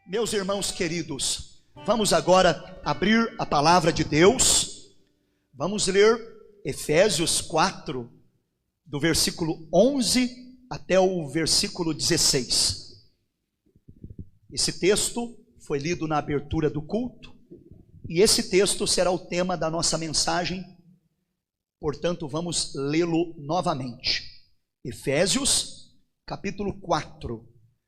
Meus irmãos queridos, vamos agora abrir a palavra de Deus. Vamos ler Efésios 4, do versículo 11 até o versículo 16. Esse texto foi lido na abertura do culto, e esse texto será o tema da nossa mensagem, portanto vamos lê-lo novamente. Efésios, capítulo 4,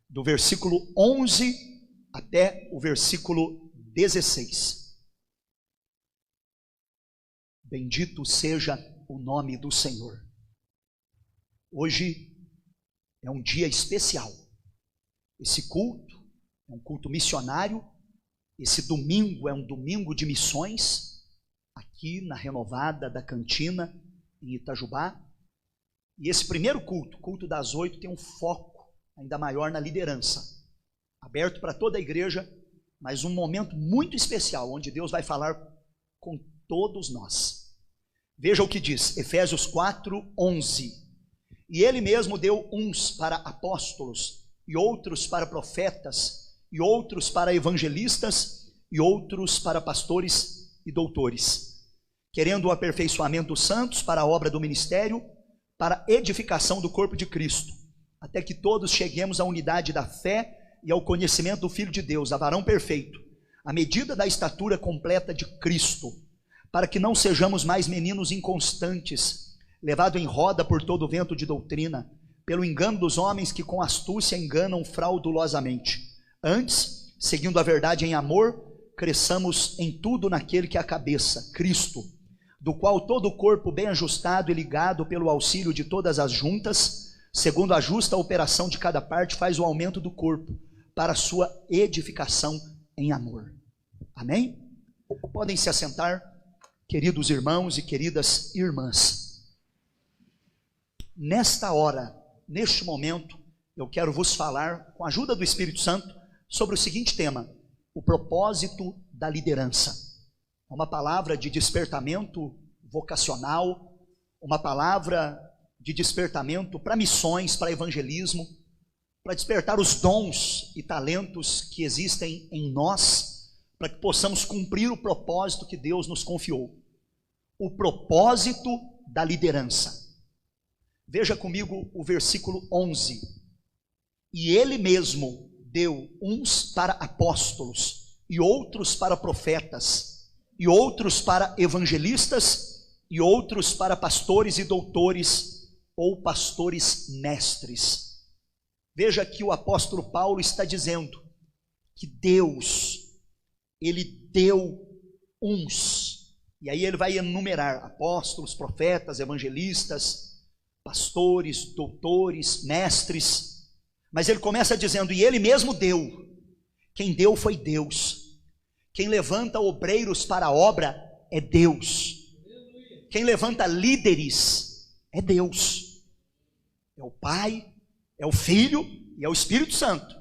do versículo 11 até o versículo 16. Bendito seja o nome do Senhor. Hoje é um dia especial. Esse culto é um culto missionário. Esse domingo é um domingo de missões, aqui na Renovada da Cantina, em Itajubá. E esse primeiro culto, culto das 8, tem um foco ainda maior na liderança. Aberto para toda a igreja, mas um momento muito especial, onde Deus vai falar com todos nós. Veja o que diz, Efésios 4, 11. E ele mesmo deu uns para apóstolos, e outros para profetas, e outros para evangelistas, e outros para pastores e doutores, querendo o aperfeiçoamento dos santos para a obra do ministério, para a edificação do corpo de Cristo, até que todos cheguemos à unidade da fé e ao conhecimento do Filho de Deus, a varão perfeito, à medida da estatura completa de Cristo, para que não sejamos mais meninos inconstantes, levados em roda por todo o vento de doutrina, pelo engano dos homens que com astúcia enganam fraudulosamente. Antes, seguindo a verdade em amor, cresçamos em tudo naquele que é a cabeça, Cristo, do qual todo o corpo bem ajustado e ligado pelo auxílio de todas as juntas, segundo a justa operação de cada parte, faz o aumento do corpo, para a sua edificação em amor. Amém? Podem se assentar, queridos irmãos e queridas irmãs. Nesta hora, neste momento, eu quero vos falar, com a ajuda do Espírito Santo, sobre o seguinte tema: o propósito da liderança. É uma palavra de despertamento vocacional, uma palavra de despertamento para missões, para evangelismo, para despertar os dons e talentos que existem em nós, para que possamos cumprir o propósito que Deus nos confiou. O propósito da liderança. Veja comigo o versículo 11. E ele mesmo deu uns para apóstolos, e outros para profetas, e outros para evangelistas, e outros para pastores e doutores, ou pastores mestres. Veja que o apóstolo Paulo está dizendo que Deus, ele deu uns, e aí ele vai enumerar apóstolos, profetas, evangelistas, pastores, doutores, mestres, mas ele começa dizendo, e ele mesmo deu. Quem deu foi Deus. Quem levanta obreiros para a obra é Deus. Quem levanta líderes é Deus. É o Pai, é o Filho e é o Espírito Santo.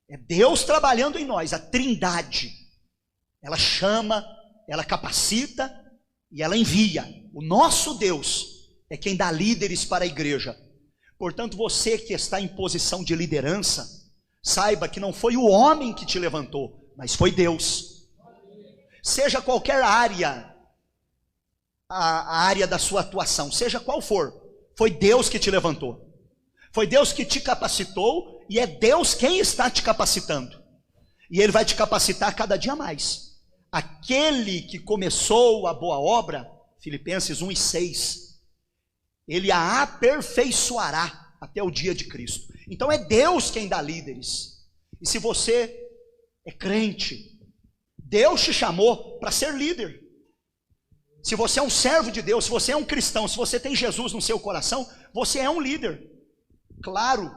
É Deus trabalhando em nós, a Trindade. Ela chama, ela capacita e ela envia. O nosso Deus é quem dá líderes para a igreja. Portanto, você que está em posição de liderança, saiba que não foi o homem que te levantou, mas foi Deus. Seja qualquer área, a área da sua atuação, seja qual for, foi Deus que te levantou. Foi Deus que te capacitou, e é Deus quem está te capacitando. E Ele vai te capacitar cada dia mais. Aquele que começou a boa obra, Filipenses 1:6, Ele a aperfeiçoará até o dia de Cristo. Então é Deus quem dá líderes. E se você é crente, Deus te chamou para ser líder. Se você é um servo de Deus, se você é um cristão, se você tem Jesus no seu coração, você é um líder. Claro,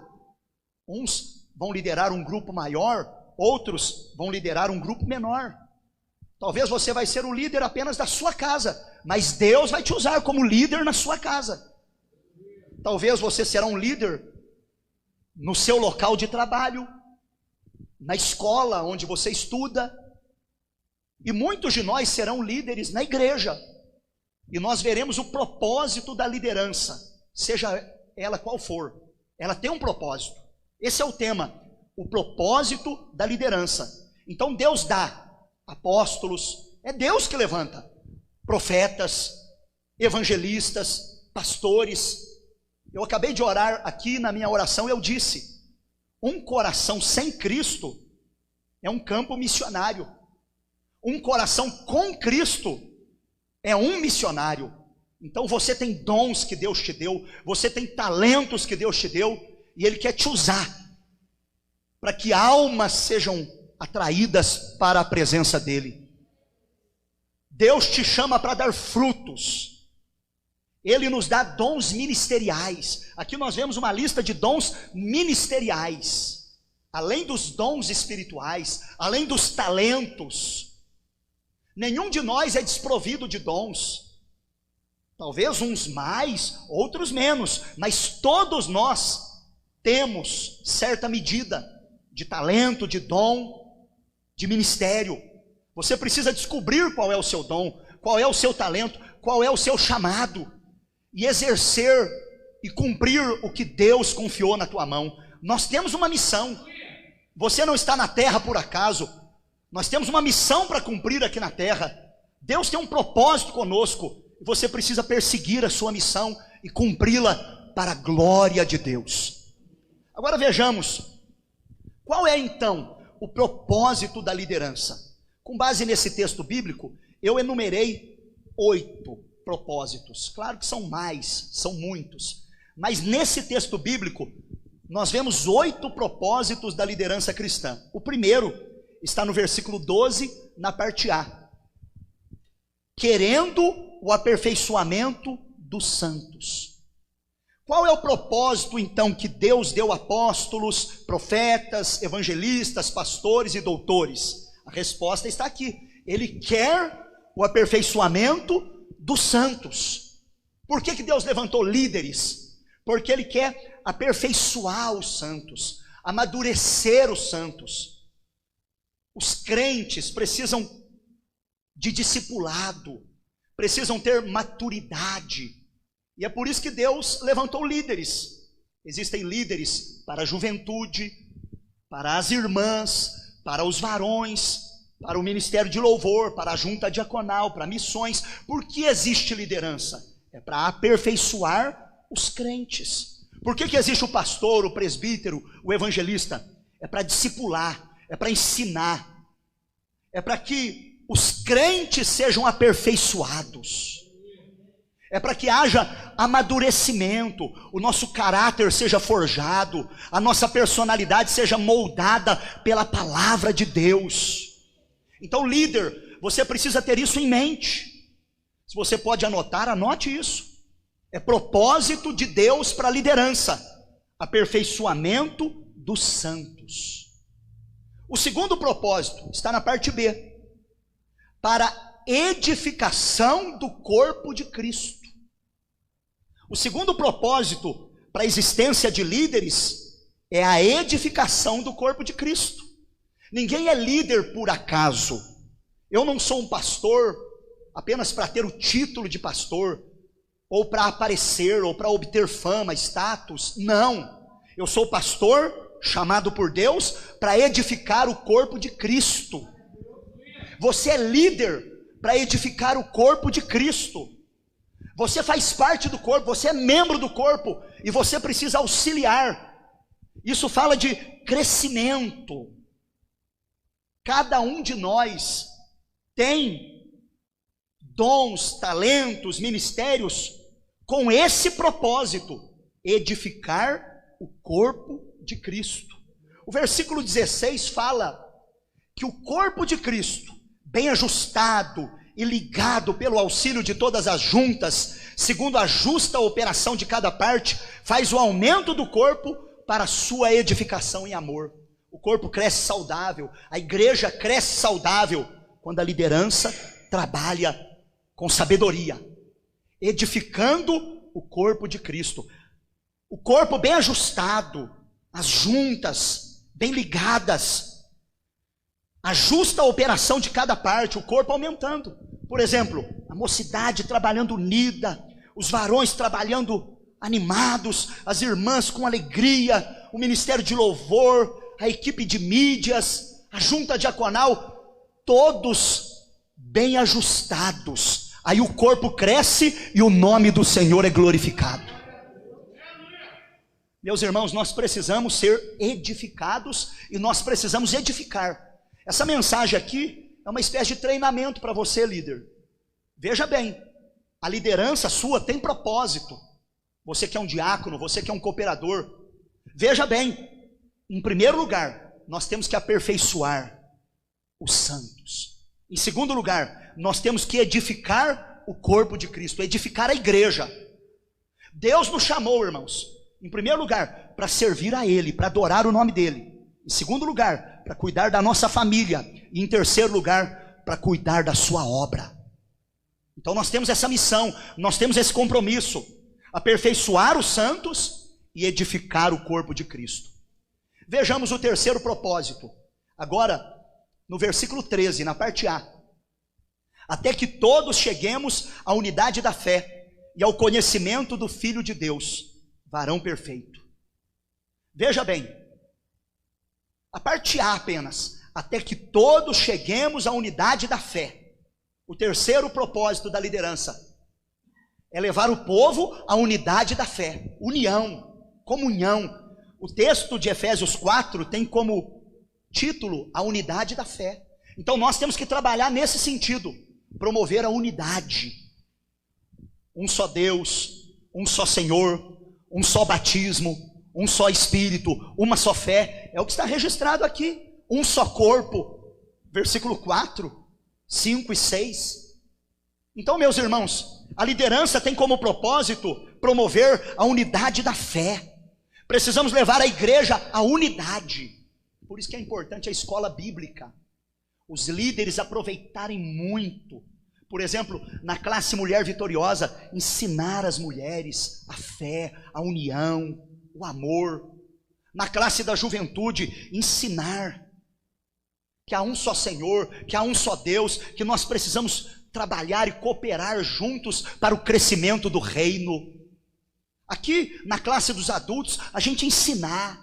uns vão liderar um grupo maior, outros vão liderar um grupo menor. Talvez você vai ser o líder apenas da sua casa, mas Deus vai te usar como líder na sua casa. Talvez você será um líder no seu local de trabalho, na escola onde você estuda, e muitos de nós serão líderes na igreja, e nós veremos o propósito da liderança, seja ela qual for. Ela tem um propósito. Esse é o tema, o propósito da liderança. Então Deus dá apóstolos, é Deus que levanta profetas, evangelistas, pastores. Eu acabei de orar aqui na minha oração, eu disse: um coração sem Cristo é um campo missionário. Um coração com Cristo é um missionário. Então você tem dons que Deus te deu, você tem talentos que Deus te deu, e Ele quer te usar para que almas sejam atraídas para a presença dEle. Deus te chama para dar frutos. Ele nos dá dons ministeriais. Aqui nós vemos uma lista de dons ministeriais. Além dos dons espirituais, além dos talentos. Nenhum de nós é desprovido de dons. Talvez uns mais, outros menos, mas todos nós temos certa medida de talento, de dom, de ministério. Você precisa descobrir qual é o seu dom, qual é o seu talento, qual é o seu chamado, e exercer e cumprir o que Deus confiou na tua mão. Nós temos uma missão. Você não está na terra por acaso. Nós temos uma missão para cumprir aqui na terra. Deus tem um propósito conosco. Você precisa perseguir a sua missão e cumpri-la para a glória de Deus. Agora vejamos, qual é então o propósito da liderança? Com base nesse texto bíblico, eu enumerei 8 propósitos. Claro que são mais, são muitos. Mas nesse texto bíblico, nós vemos 8 propósitos da liderança cristã. O primeiro está no versículo 12, na parte A. Querendo o aperfeiçoamento dos santos. Qual é o propósito então que Deus deu a apóstolos, profetas, evangelistas, pastores e doutores? A resposta está aqui. Ele quer o aperfeiçoamento dos santos. Por que Deus levantou líderes? Porque Ele quer aperfeiçoar os santos, amadurecer os santos. Os crentes precisam de discipulado, precisam ter maturidade. E é por isso que Deus levantou líderes. Existem líderes para a juventude, para as irmãs, para os varões, para o ministério de louvor, para a junta diaconal, para missões. Por que existe liderança? É para aperfeiçoar os crentes. Por que existe o pastor, o presbítero, o evangelista? É para discipular, é para ensinar, é para que os crentes sejam aperfeiçoados. É para que haja amadurecimento, o nosso caráter seja forjado, a nossa personalidade seja moldada pela palavra de Deus. Então, líder, você precisa ter isso em mente. Se você pode anotar, anote isso. É propósito de Deus para a liderança, aperfeiçoamento dos santos. O segundo propósito está na parte B, para edificação do corpo de Cristo. O segundo propósito para a existência de líderes é a edificação do corpo de Cristo. Ninguém é líder por acaso. Eu não sou um pastor apenas para ter o título de pastor, ou para aparecer, ou para obter fama, status. Não, eu sou pastor chamado por Deus para edificar o corpo de Cristo. Você é líder para edificar o corpo de Cristo. Você faz parte do corpo, você é membro do corpo, e você precisa auxiliar. Isso fala de crescimento. Cada um de nós tem dons, talentos, ministérios com esse propósito: edificar o corpo de Cristo. O versículo 16 fala que o corpo de Cristo, bem ajustado e ligado pelo auxílio de todas as juntas, segundo a justa operação de cada parte, faz o aumento do corpo para a sua edificação em amor. O corpo cresce saudável, a igreja cresce saudável quando a liderança trabalha com sabedoria, edificando o corpo de Cristo. O corpo bem ajustado, as juntas bem ligadas, a justa operação de cada parte, o corpo aumentando. Por exemplo, a mocidade trabalhando unida, os varões trabalhando animados, as irmãs com alegria, o ministério de louvor, a equipe de mídias, a junta diaconal, todos bem ajustados. Aí o corpo cresce e o nome do Senhor é glorificado. Meus irmãos, nós precisamos ser edificados e nós precisamos edificar. Essa mensagem aqui é uma espécie de treinamento para você, líder. Veja bem, a liderança sua tem propósito. Você que é um diácono, você que é um cooperador. Veja bem, em primeiro lugar, nós temos que aperfeiçoar os santos. Em segundo lugar, nós temos que edificar o corpo de Cristo, edificar a igreja. Deus nos chamou, irmãos, em primeiro lugar, para servir a Ele, para adorar o nome dEle. Em segundo lugar, para cuidar da nossa família. E em terceiro lugar, para cuidar da sua obra. Então nós temos essa missão, nós temos esse compromisso. Aperfeiçoar os santos e edificar o corpo de Cristo. Vejamos o terceiro propósito. Agora, no versículo 13, na parte A. Até que todos cheguemos à unidade da fé e ao conhecimento do Filho de Deus, varão perfeito. Veja bem, a parte A apenas, até que todos cheguemos à unidade da fé. O terceiro propósito da liderança é levar o povo à unidade da fé, união, comunhão. O texto de Efésios 4 tem como título a unidade da fé. Então nós temos que trabalhar nesse sentido, promover a unidade. Um só Deus, um só Senhor, um só batismo, um só Espírito, uma só fé, é o que está registrado aqui. Um só corpo, versículo 4, 5 e 6. Então, meus irmãos, a liderança tem como propósito promover a unidade da fé. Precisamos levar a igreja à unidade. Por isso que é importante a escola bíblica. Os líderes aproveitarem muito. Por exemplo, na classe Mulher Vitoriosa, ensinar as mulheres a fé, a união, o amor. Na classe da juventude, ensinar que há um só Senhor, que há um só Deus, que nós precisamos trabalhar e cooperar juntos para o crescimento do reino. Aqui, na classe dos adultos, a gente ensinar.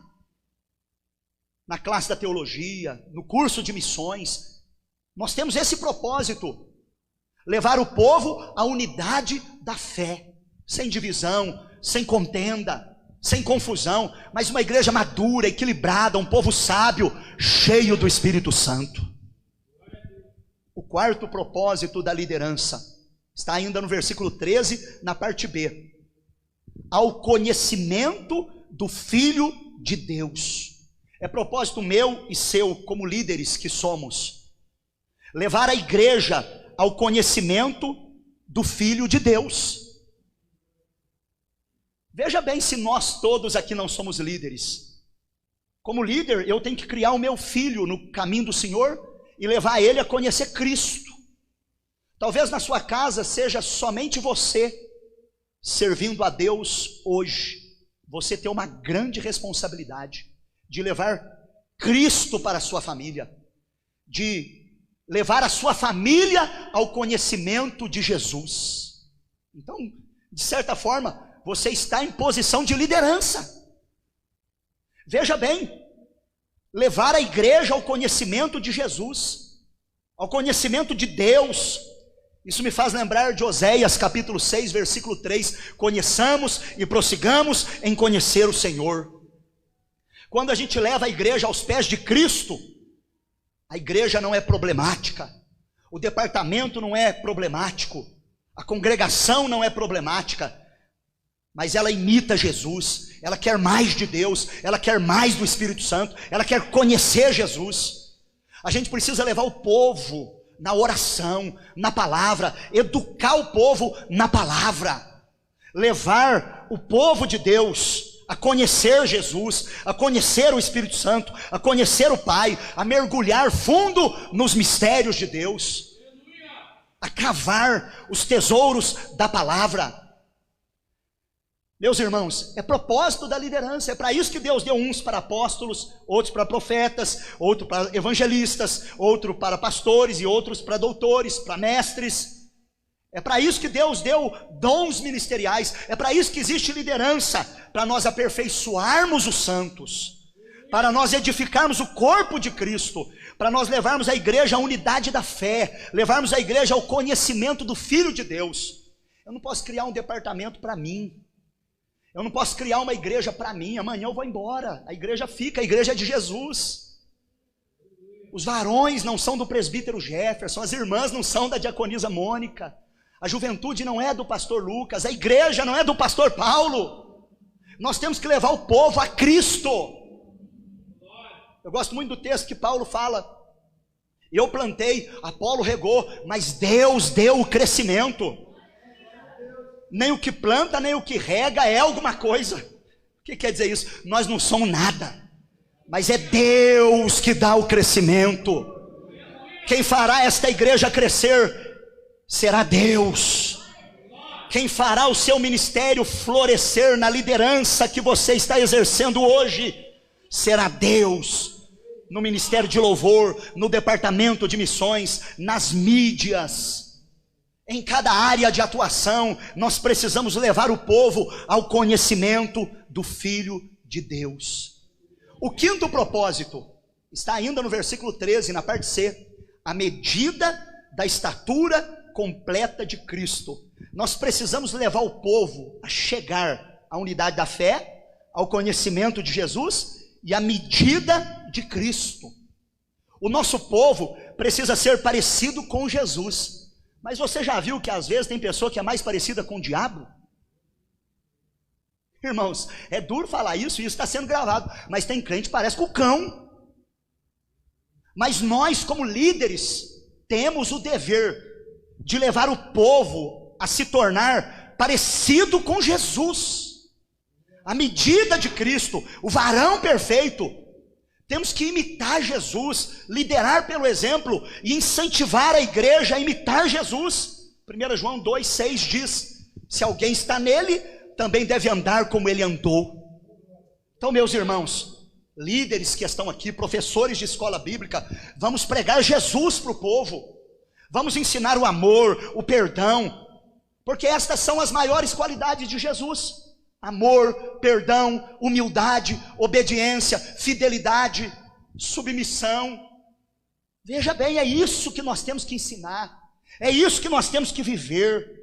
Na classe da teologia, no curso de missões, nós temos esse propósito. Levar o povo à unidade da fé, sem divisão, sem contenda, sem confusão, mas uma igreja madura, equilibrada, um povo sábio, cheio do Espírito Santo. O quarto propósito da liderança está ainda no versículo 13, na parte B. Ao conhecimento do Filho de Deus. É propósito meu e seu, como líderes que somos, levar a igreja ao conhecimento do Filho de Deus. Veja bem, se nós todos aqui não somos líderes. Como líder, eu tenho que criar o meu filho no caminho do Senhor e levar ele a conhecer Cristo. Talvez na sua casa seja somente você servindo a Deus hoje. Você tem uma grande responsabilidade de levar Cristo para a sua família, de levar a sua família ao conhecimento de Jesus. Então, de certa forma, você está em posição de liderança. Veja bem, levar a igreja ao conhecimento de Jesus, ao conhecimento de Deus. Isso me faz lembrar de Oséias capítulo 6, versículo 3. Conheçamos e prossigamos em conhecer o Senhor. Quando a gente leva a igreja aos pés de Cristo, a igreja não é problemática, o departamento não é problemático, a congregação não é problemática, mas ela imita Jesus, ela quer mais de Deus, ela quer mais do Espírito Santo, ela quer conhecer Jesus. A gente precisa levar o povo na oração, na palavra, educar o povo na palavra, levar o povo de Deus a conhecer Jesus, a conhecer o Espírito Santo, a conhecer o Pai, a mergulhar fundo nos mistérios de Deus, a cavar os tesouros da palavra. Meus irmãos, é propósito da liderança, é para isso que Deus deu uns para apóstolos, outros para profetas, outros para evangelistas, outros para pastores e outros para doutores, para mestres. É para isso que Deus deu dons ministeriais, é para isso que existe liderança, para nós aperfeiçoarmos os santos, para nós edificarmos o corpo de Cristo, para nós levarmos a igreja à unidade da fé, levarmos a igreja ao conhecimento do Filho de Deus. Eu não posso criar um departamento para mim, eu não posso criar uma igreja para mim, amanhã eu vou embora, a igreja fica, a igreja é de Jesus. Os varões não são do presbítero Jefferson, as irmãs não são da diaconisa Mônica, a juventude não é do pastor Lucas, a igreja não é do pastor Paulo. Nós temos que levar o povo a Cristo. Eu gosto muito do texto que Paulo fala: eu plantei, Apolo regou, mas Deus deu o crescimento. Nem o que planta, nem o que rega é alguma coisa. O que quer dizer isso? Nós não somos nada, mas é Deus que dá o crescimento. Quem fará esta igreja crescer será Deus. Quem fará o seu ministério florescer na liderança que você está exercendo hoje será Deus. No ministério de louvor, no departamento de missões, nas mídias, em cada área de atuação, nós precisamos levar o povo ao conhecimento do Filho de Deus. O quinto propósito está ainda no versículo 13, na parte C: a medida da estatura completa de Cristo. Nós precisamos levar o povo a chegar à unidade da fé, ao conhecimento de Jesus e à medida de Cristo. O nosso povo precisa ser parecido com Jesus. Mas você já viu que às vezes tem pessoa que é mais parecida com o diabo? Irmãos, é duro falar isso e isso está sendo gravado, mas tem crente que parece com o cão. Mas nós, como líderes, temos o dever de levar o povo a se tornar parecido com Jesus, a medida de Cristo, o varão perfeito. Temos que imitar Jesus, liderar pelo exemplo e incentivar a igreja a imitar Jesus. 1 João 2,6 diz: se alguém está nele, também deve andar como ele andou. Então, meus irmãos, líderes que estão aqui, professores de escola bíblica, vamos pregar Jesus para o povo. Vamos ensinar o amor, o perdão, porque estas são as maiores qualidades de Jesus: amor, perdão, humildade, obediência, fidelidade, submissão. Veja bem, é isso que nós temos que ensinar, é isso que nós temos que viver.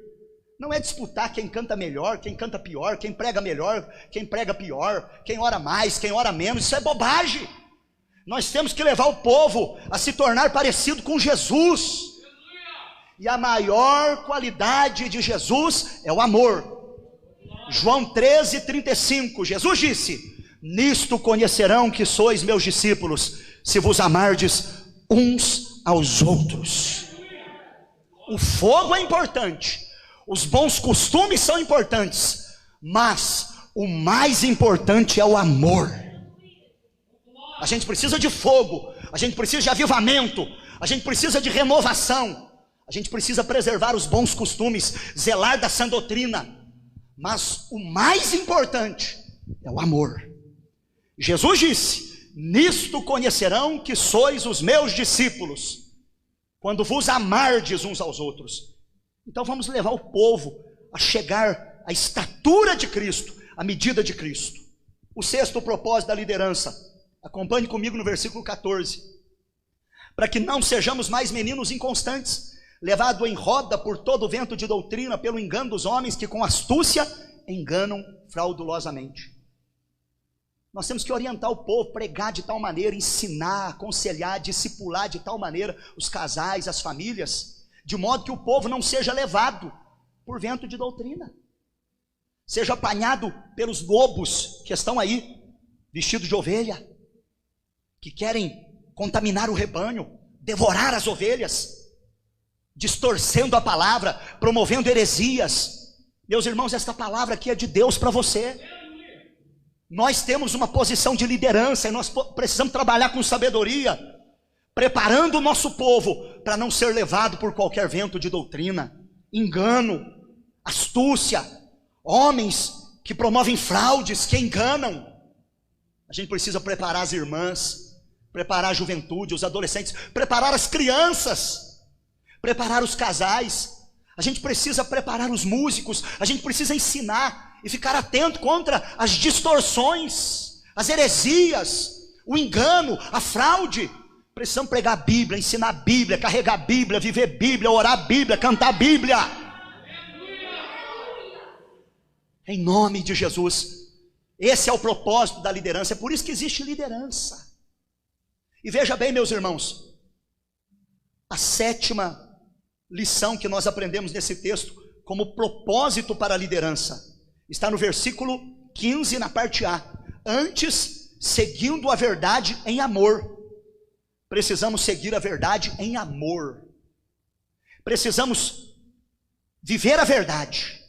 Não é disputar quem canta melhor, quem canta pior, quem prega melhor, quem prega pior, quem ora mais, quem ora menos. Isso é bobagem. Nós temos que levar o povo a se tornar parecido com Jesus. E a maior qualidade de Jesus é o amor. João 13:35, Jesus disse: nisto conhecerão que sois meus discípulos, se vos amardes uns aos outros. O fogo é importante, os bons costumes são importantes, mas o mais importante é o amor. A gente precisa de fogo, a gente precisa de avivamento, a gente precisa de renovação, a gente precisa preservar os bons costumes, zelar da sã doutrina. Mas o mais importante é o amor. Jesus disse: nisto conhecerão que sois os meus discípulos, quando vos amardes uns aos outros. Então vamos levar o povo a chegar à estatura de Cristo, à medida de Cristo. O sexto propósito da liderança, acompanhe comigo no versículo 14: para que não sejamos mais meninos inconstantes, levado em roda por todo o vento de doutrina, pelo engano dos homens que com astúcia enganam fraudulosamente. Nós temos que orientar o povo, pregar de tal maneira, ensinar, aconselhar, discipular de tal maneira os casais, as famílias, de modo que o povo não seja levado por vento de doutrina, seja apanhado pelos lobos que estão aí, vestidos de ovelha, que querem contaminar o rebanho, devorar as ovelhas, distorcendo a palavra, promovendo heresias. Meus irmãos, esta palavra aqui é de Deus para você. Nós temos uma posição de liderança e nós precisamos trabalhar com sabedoria, preparando o nosso povo para não ser levado por qualquer vento de doutrina, engano, astúcia, homens que promovem fraudes, que enganam. A gente precisa preparar as irmãs, preparar a juventude, os adolescentes, preparar as crianças, preparar os casais. A gente precisa preparar os músicos, a gente precisa ensinar e ficar atento contra as distorções, as heresias, o engano, a fraude. Precisamos pregar a Bíblia, ensinar a Bíblia, carregar a Bíblia, viver a Bíblia, orar a Bíblia, cantar a Bíblia. Em nome de Jesus. Esse é o propósito da liderança. É por isso que existe liderança. E veja bem, meus irmãos, a sétima lição que nós aprendemos nesse texto como propósito para a liderança está no versículo 15, na parte A. Antes, seguindo a verdade em amor. Precisamos seguir a verdade em amor. Precisamos viver a verdade.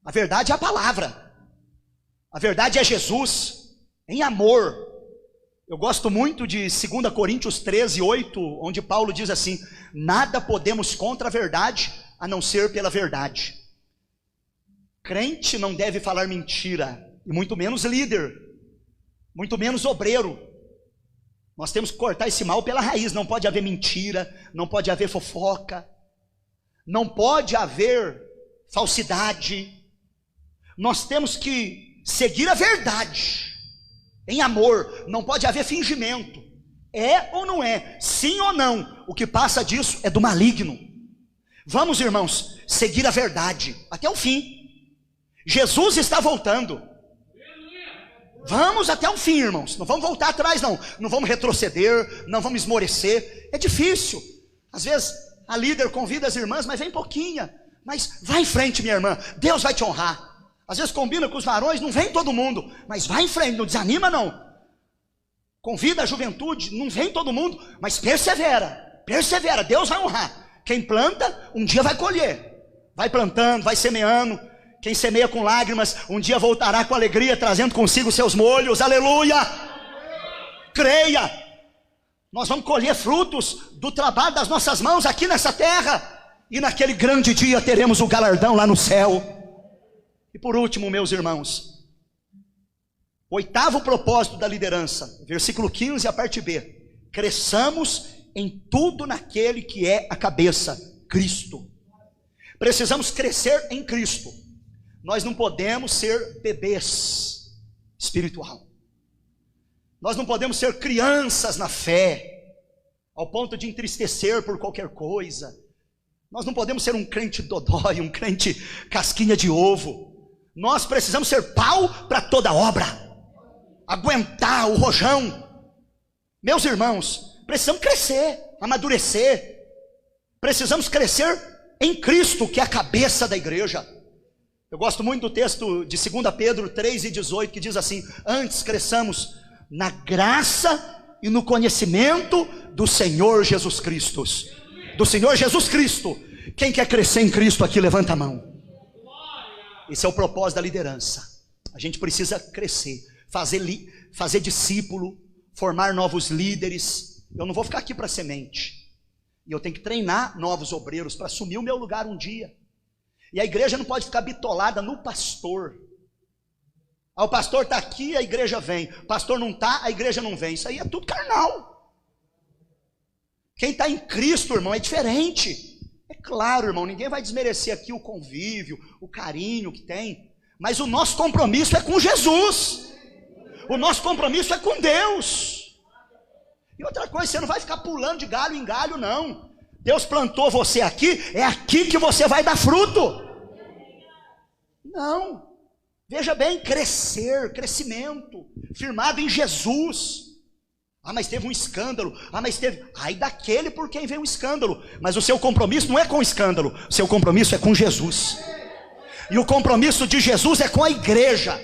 A verdade é a palavra. A verdade é Jesus, em amor. Eu gosto muito de 2 Coríntios 13, 8, onde Paulo diz assim: nada podemos contra a verdade, a não ser pela verdade. Crente não deve falar mentira, e muito menos líder, muito menos obreiro. Nós temos que cortar esse mal pela raiz. Não pode haver mentira, não pode haver fofoca, não pode haver falsidade. Nós temos que seguir a verdade em amor, não pode haver fingimento. É ou não é? Sim ou não? O que passa disso é do maligno. Vamos, irmãos, seguir a verdade até o fim. Jesus está voltando. Vamos até o fim, irmãos. Não vamos voltar atrás, não. Não vamos retroceder, não vamos esmorecer. É difícil. Às vezes a líder convida as irmãs, mas vem pouquinha. Mas vai em frente, minha irmã, Deus vai te honrar. Às vezes combina com os varões, não vem todo mundo, mas vai em frente, não desanima não. Convida a juventude, não vem todo mundo, mas persevera, persevera, Deus vai honrar. Quem planta, um dia vai colher. Vai plantando, vai semeando. Quem semeia com lágrimas, um dia voltará com alegria, trazendo consigo seus molhos, aleluia. Creia, nós vamos colher frutos do trabalho das nossas mãos aqui nessa terra, e naquele grande dia teremos o galardão lá no céu. E por último, meus irmãos, oitavo propósito da liderança, versículo 15, a parte B: cresçamos em tudo naquele que é a cabeça, Cristo. Precisamos crescer em Cristo. Nós não podemos ser bebês espiritual. Nós não podemos ser crianças na fé, ao ponto de entristecer por qualquer coisa. Nós não podemos ser um crente dodói, um crente casquinha de ovo. Nós precisamos ser pau para toda obra, aguentar o rojão. Meus irmãos, precisamos crescer, amadurecer. Precisamos crescer em Cristo, que é a cabeça da igreja. Eu gosto muito do texto de 2 Pedro 3:18, que diz assim: antes cresçamos na graça e no conhecimento do Senhor Jesus Cristo. Do Senhor Jesus Cristo. Quem quer crescer em Cristo aqui, levanta a mão. Esse é o propósito da liderança. A gente precisa crescer, fazer discípulo, formar novos líderes. Eu não vou ficar aqui para semente. E eu tenho que treinar novos obreiros para assumir o meu lugar um dia. E a igreja não pode ficar bitolada no pastor. O pastor está aqui, a igreja vem. O pastor não está, a igreja não vem. Isso aí é tudo carnal. Quem está em Cristo, irmão, é diferente. É claro, irmão, ninguém vai desmerecer aqui o convívio, o carinho que tem, mas o nosso compromisso é com Jesus. O nosso compromisso é com Deus. E outra coisa, você não vai ficar pulando de galho em galho, não. Deus plantou você aqui, é aqui que você vai dar fruto. Não. Veja bem, crescimento, firmado em Jesus. Ah, mas teve um escândalo. Ah, mas teve. Ai daquele por quem vem um escândalo. Mas o seu compromisso não é com o escândalo. O seu compromisso é com Jesus. E o compromisso de Jesus é com a igreja.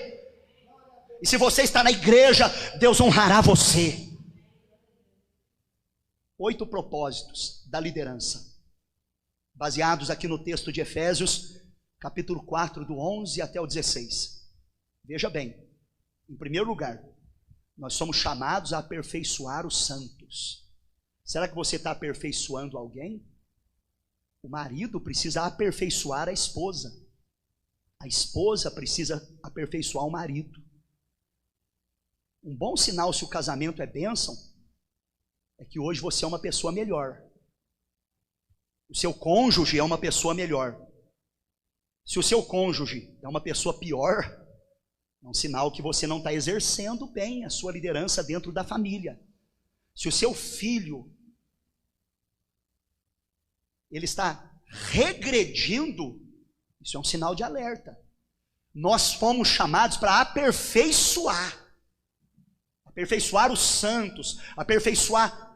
E se você está na igreja, Deus honrará você. 8 propósitos da liderança, baseados aqui no texto de Efésios, capítulo 4, do 11 até o 16. Veja bem, em primeiro lugar, nós somos chamados a aperfeiçoar os santos. Será que você está aperfeiçoando alguém? O marido precisa aperfeiçoar a esposa. A esposa precisa aperfeiçoar o marido. Um bom sinal, se o casamento é bênção, é que hoje você é uma pessoa melhor. O seu cônjuge é uma pessoa melhor. Se o seu cônjuge é uma pessoa pior, É um sinal que você não está exercendo bem a sua liderança dentro da família. Se o seu filho, ele está regredindo, isso é um sinal de alerta. Nós fomos chamados para aperfeiçoar os santos, aperfeiçoar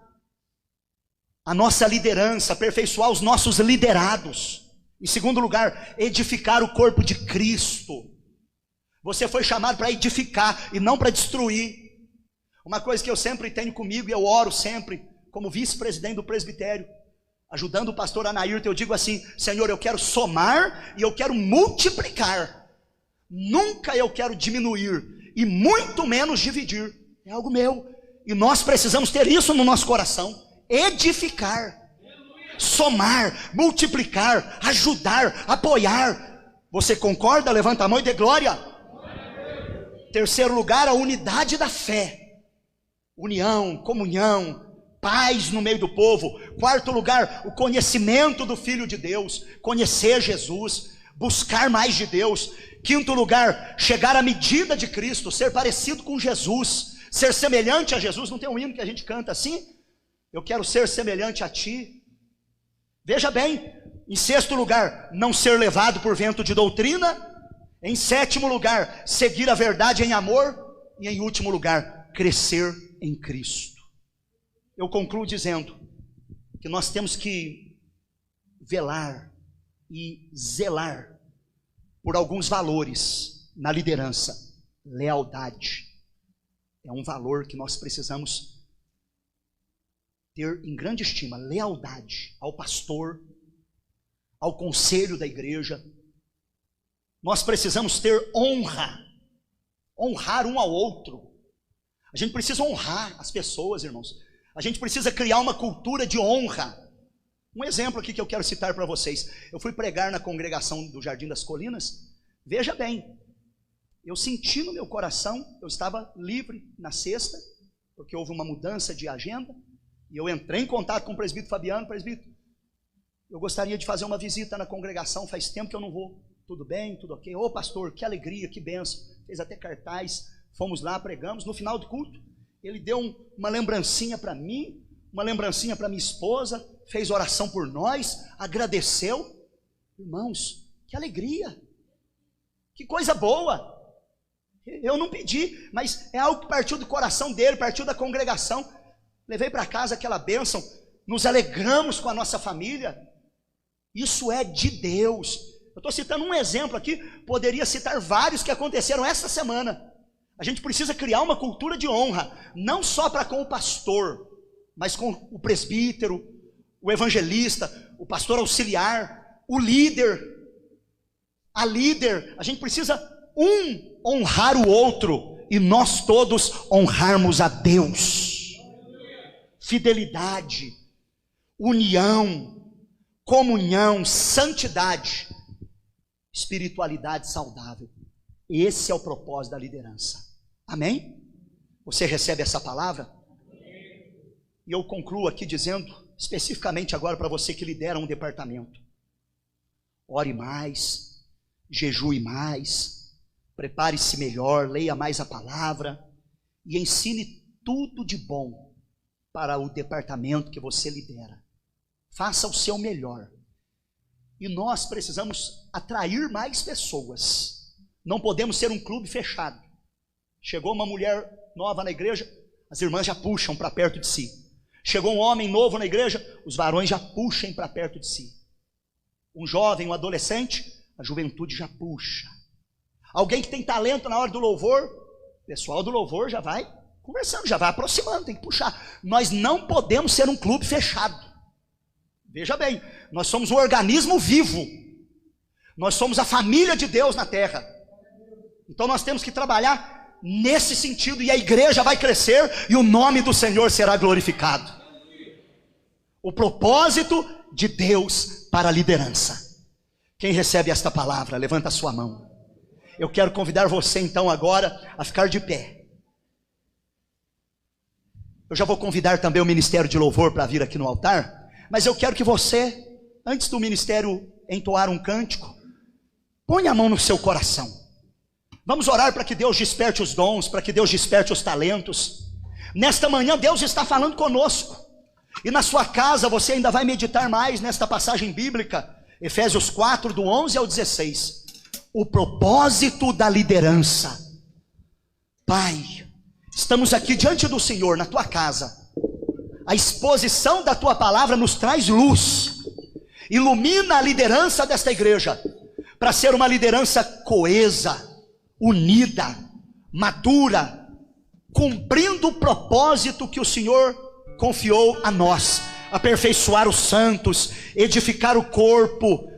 a nossa liderança, aperfeiçoar os nossos liderados. Em segundo lugar, edificar o corpo de Cristo. Você foi chamado para edificar e não para destruir. Uma coisa que eu sempre tenho comigo, e eu oro sempre, como vice-presidente do presbitério, ajudando o pastor Anaírton, eu digo assim: Senhor, eu quero somar e eu quero multiplicar. Nunca eu quero diminuir, e muito menos dividir. É algo meu, e nós precisamos ter isso no nosso coração. Edificar, somar, multiplicar, ajudar, apoiar. Você concorda? Levanta a mão e dê glória. Terceiro lugar, a unidade da fé. União, comunhão, paz no meio do povo. Quarto lugar, o conhecimento do Filho de Deus, conhecer Jesus, buscar mais de Deus. Quinto lugar, chegar à medida de Cristo, ser parecido com Jesus, ser semelhante a Jesus. Não tem um hino que a gente canta assim? Eu quero ser semelhante a ti. Veja bem, em sexto lugar, não ser levado por vento de doutrina. Em sétimo lugar, seguir a verdade em amor. E em último lugar, crescer em Cristo. Eu concluo dizendo que nós temos que velar e zelar por alguns valores na liderança. Lealdade é um valor que nós precisamos ter em grande estima. Lealdade ao pastor, ao conselho da igreja. Nós precisamos ter honra, honrar um ao outro. A gente precisa honrar as pessoas, irmãos. A gente precisa criar uma cultura de honra. Um exemplo aqui que eu quero citar para vocês. Eu fui pregar na congregação do Jardim das Colinas. Veja bem, eu senti no meu coração, eu estava livre na sexta, porque houve uma mudança de agenda, e eu entrei em contato com o presbítero Fabiano. Presbítero, eu gostaria de fazer uma visita na congregação, faz tempo que eu não vou. Tudo bem, tudo ok? Ô pastor, que alegria, que bênção. Fez até cartaz, fomos lá, pregamos. No final do culto, ele deu uma lembrancinha para mim, uma lembrancinha para minha esposa, fez oração por nós, agradeceu. Irmãos, que alegria, que coisa boa. Eu não pedi, mas é algo que partiu do coração dele, partiu da congregação. Levei para casa aquela bênção, nos alegramos com a nossa família. Isso é de Deus. Eu estou citando um exemplo aqui, poderia citar vários que aconteceram essa semana. A gente precisa criar uma cultura de honra, não só para com o pastor, mas com o presbítero, o evangelista, o pastor auxiliar, o líder, a líder. A gente precisa honrar o outro e nós todos honrarmos a Deus. Fidelidade, união, comunhão, santidade, espiritualidade saudável. Esse é o propósito da liderança. Amém? Você recebe essa palavra? E eu concluo aqui dizendo, especificamente agora para você que lidera um departamento: ore mais, jejue mais, prepare-se melhor, leia mais a palavra e ensine tudo de bom para o departamento que você lidera. Faça o seu melhor. E nós precisamos atrair mais pessoas. Não podemos ser um clube fechado. Chegou uma mulher nova na igreja, as irmãs já puxam para perto de si. Chegou um homem novo na igreja, os varões já puxam para perto de si. Um jovem, um adolescente, a juventude já puxa. Alguém que tem talento na hora do louvor, o pessoal do louvor já vai conversando, já vai aproximando, tem que puxar. Nós não podemos ser um clube fechado. Veja bem, nós somos um organismo vivo. Nós somos a família de Deus na terra. Então nós temos que trabalhar nesse sentido, e a igreja vai crescer e o nome do Senhor será glorificado. O propósito de Deus para a liderança. Quem recebe esta palavra, levanta a sua mão. Eu quero convidar você então agora a ficar de pé. Eu já vou convidar também o Ministério de Louvor para vir aqui no altar. Mas eu quero que você, antes do ministério entoar um cântico, ponha a mão no seu coração. Vamos orar para que Deus desperte os dons, para que Deus desperte os talentos. Nesta manhã Deus está falando conosco. E na sua casa você ainda vai meditar mais nesta passagem bíblica, Efésios 4, do 11 ao 16. O propósito da liderança. Pai, estamos aqui diante do Senhor, na tua casa. A exposição da tua palavra nos traz luz. Ilumina a liderança desta igreja, para ser uma liderança coesa, unida, madura, cumprindo o propósito que o Senhor confiou a nós: aperfeiçoar os santos, edificar o corpo,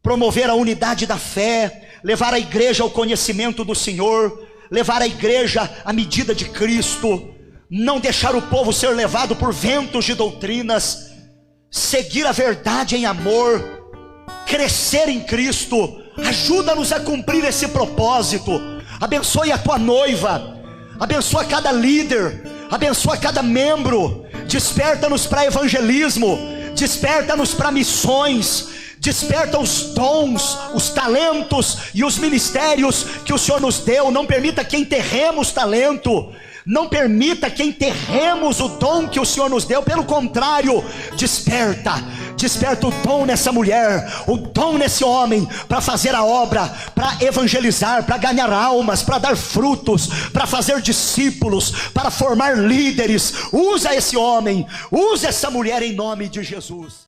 promover a unidade da fé, levar a igreja ao conhecimento do Senhor, levar a igreja à medida de Cristo, não deixar o povo ser levado por ventos de doutrinas, seguir a verdade em amor, crescer em Cristo. Ajuda-nos a cumprir esse propósito. Abençoe a tua noiva, abençoa cada líder, abençoa cada membro. Desperta-nos para evangelismo, desperta-nos para missões, desperta os dons, os talentos e os ministérios que o Senhor nos deu. Não permita que enterremos talento, não permita que enterremos o dom que o Senhor nos deu. Pelo contrário, desperta o dom nessa mulher, o dom nesse homem, para fazer a obra, para evangelizar, para ganhar almas, para dar frutos, para fazer discípulos, para formar líderes. Usa esse homem, usa essa mulher em nome de Jesus.